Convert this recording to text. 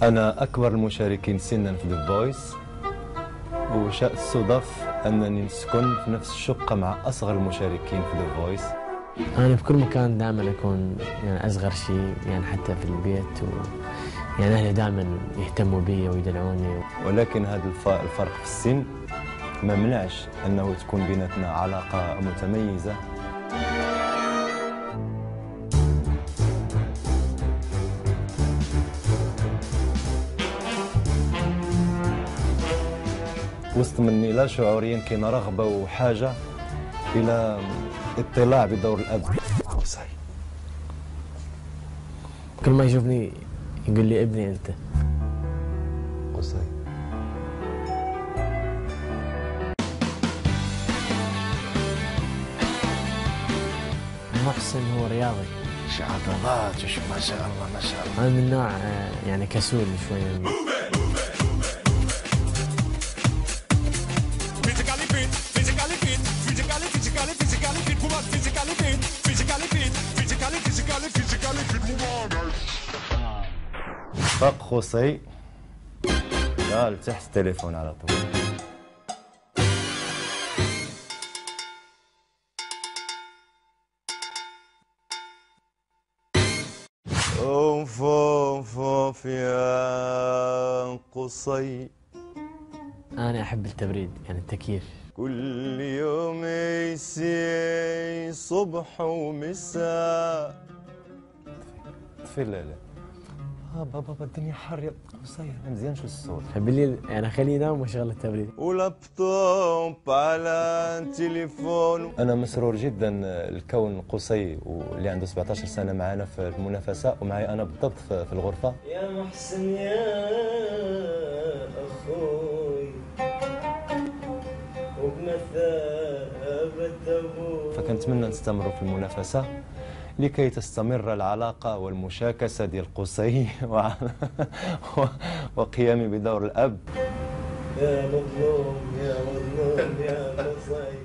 أنا أكبر المشاركين سنا في ذا فويس، وشاء الصدف أنني نسكن في نفس الشقة مع أصغر المشاركين في ذا فويس. أنا في كل مكان دائما أكون يعني أصغر شيء، يعني حتى في البيت يعني أهلي دائما يهتموا بي ويدلعوني. ولكن هذا الفرق في السن ما منعش أنه تكون بيناتنا علاقة متميزة. وسط مني لا شعوريا كاين رغبة وحاجة إلى اطلاع بدور الأب. قصي كل ما يشوفني يقول لي ابني أنت. قصي محسن هو رياضي. عضلات ما شاء الله ما شاء الله. أنا من نوع يعني كسول شوية. فاق خوصي قال تحت التليفون على طول. اوف اوف اوف يا قصي. أنا أحب التبريد يعني التكييف. كل يوم يسي صبح ومساء. طفي الليلة. بابا الدنيا حر يا قصي. انا مزيان شو الصوت. بالليل يعني خليه ينام وشغل التبريد. ولابتوب على التليفون. انا مسرور جدا الكون قصي واللي عنده 17 سنه معنا في المنافسه ومعي انا بالضبط في الغرفه. يا محسن يا اخوي وبمثابة ابوي. فكنتمنى نستمروا في المنافسه لكي تستمر العلاقة والمشاكسة ديال قصي وقيامي بدور الأب. يا مظلوم يا مظلوم يا قصي.